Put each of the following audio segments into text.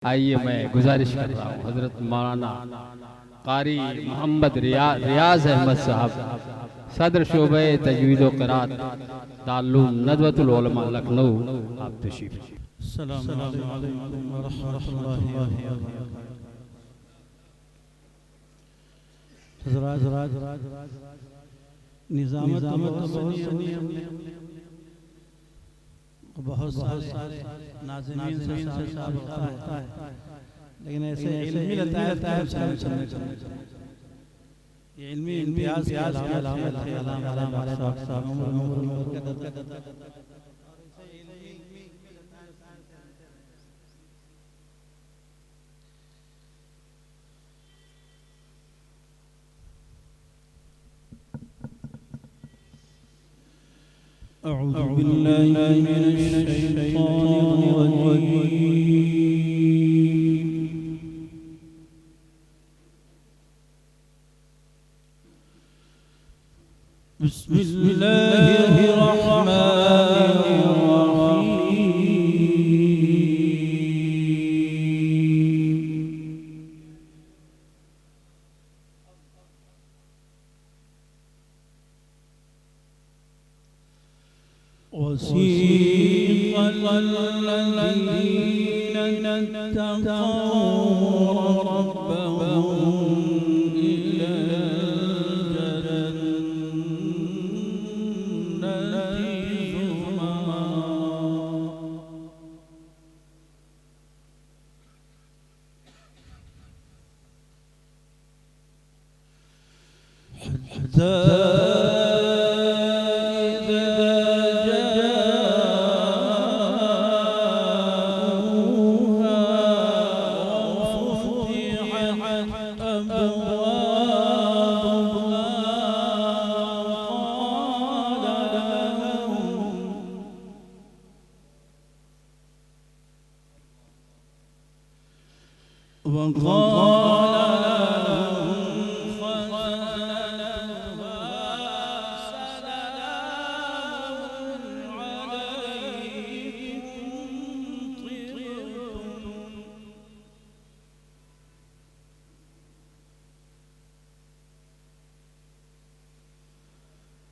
आइए मैं गुजारिश कर रहा हूँ हज़रत मौलाना कारी मोहम्मद रियाज अहमद साहब सदर शोबे तजवीद व क़िरात दारुल नदवतुल उलमा लखनऊ आप तशरीफ़ अस्सलामु अलैकुम व रहमतुल्लाहि व बरकातहू। निज़ामत बहुत सारे नाज़रीन से साबिक़ा है, लेकिन ऐसे इल्मी लताइफ़ ये इल्मी इम्तियाज़ की अलामत है। أعوذ بالله من الشيطان الرجيم. بسم الله الرحمن الرحيم. وسيق الذين اتقوا ربهم إلى الجنة زمرا حتى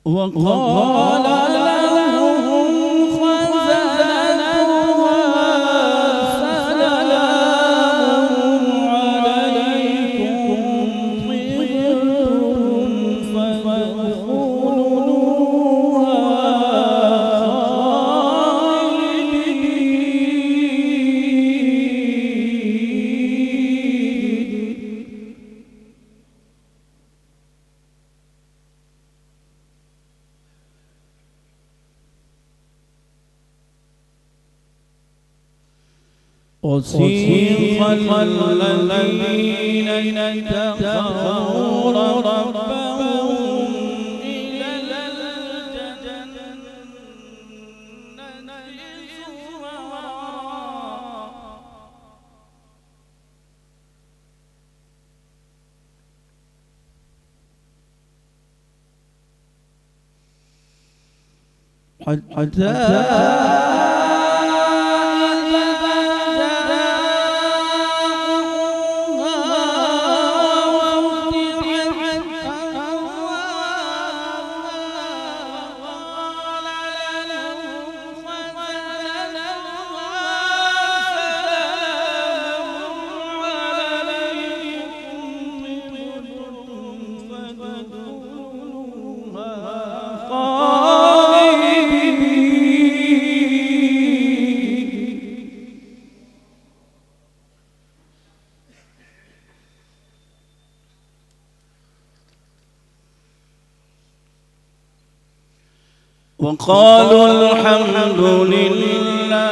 وقال لهم خزنتها سلام عليكم طبتم فادخلوها خالدين. وسيق الذين اتقوا ربهم إلى الجنة زمرا حتى وقالوا الحمد لله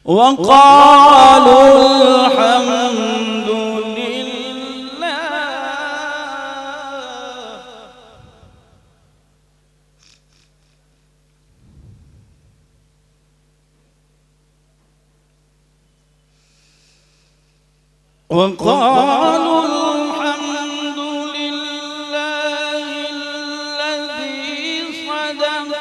وقالوا الحمد لله وقالوا الحمد لله الذي صدق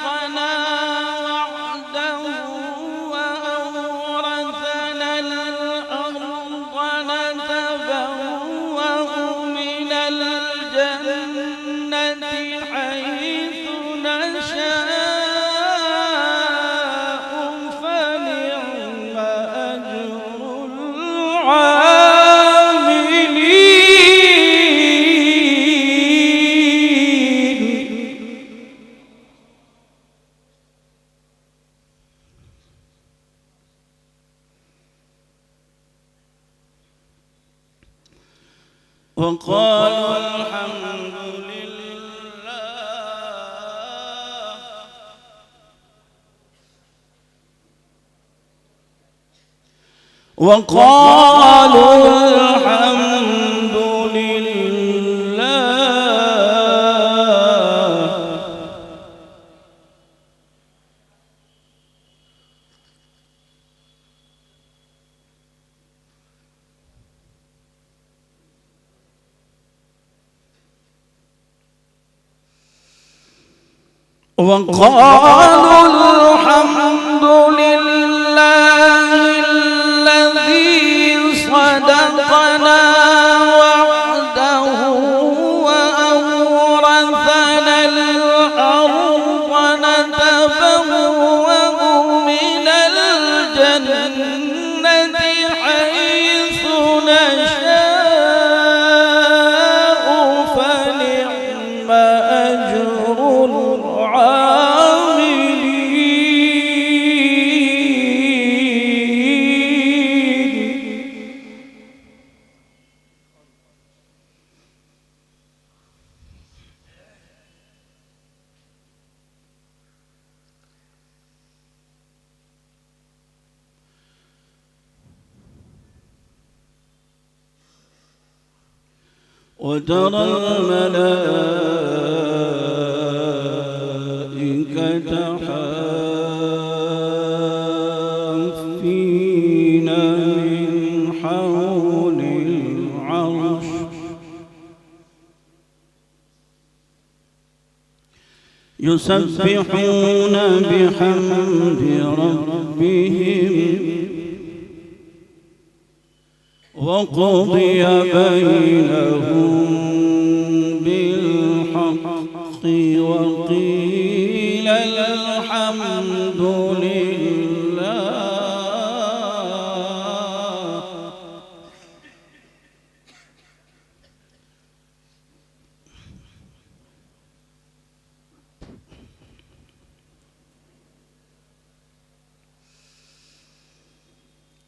وقالوا الحمد لله وقالوا الحمد لله وقالوا الحمد لله الذي صدقنا وعده وأورثنا الأرض نتبوأ من الجنة حيث نشاء فنعم أجر وترى الملائكة حافين من حول العرش يسبحون بحمد ربهم وقضي بينهم بالحق وقيل الحمد لله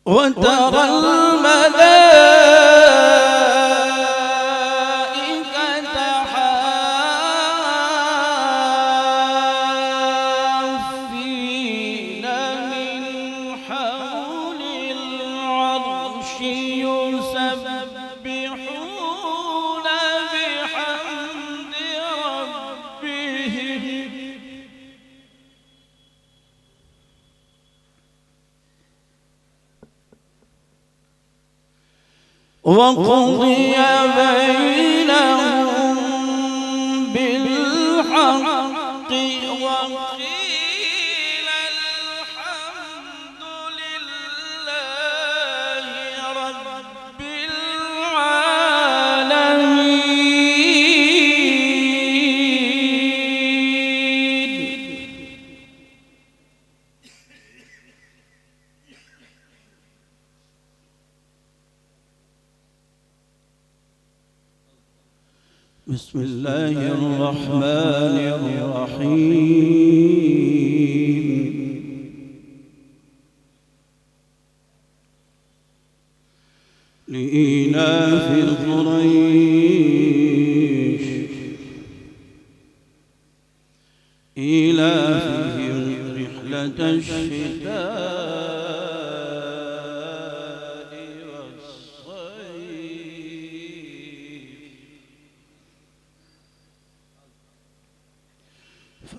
وترى الملائكة حافين من حول العرش يسبحون بحمد ربهم وقضي بينهم بالحق وقيل الحمد لله رب العالمين. بسم الله الرحمن الرحيم. لإيلاف قريش إيلافهم رحلة الشتاء والصيف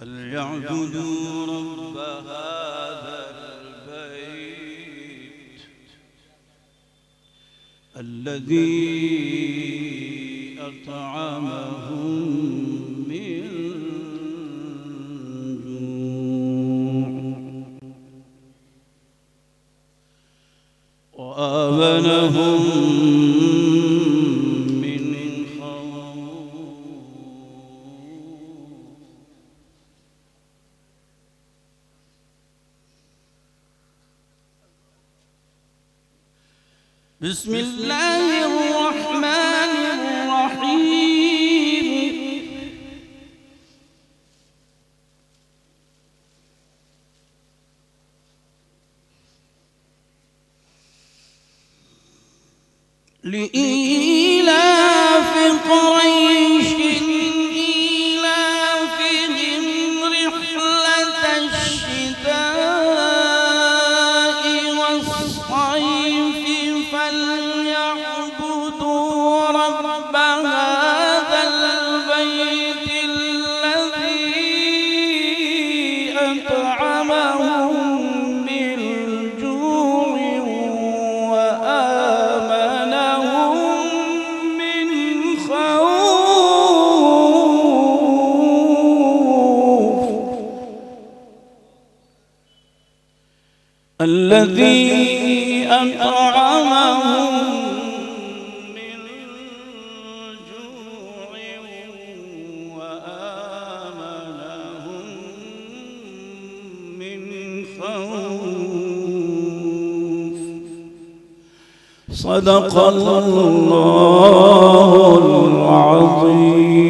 فليعبدوا رب هذا البيت الذي أطعمهم من جوع وآمنهم من خوف. بسم الله الرحمن الرحيم. لإيلاف أطعمهم من جوع وآمنهم من خوف الذي أطعمهم من جوع وآمنهم من خوف صدق الله العظيم.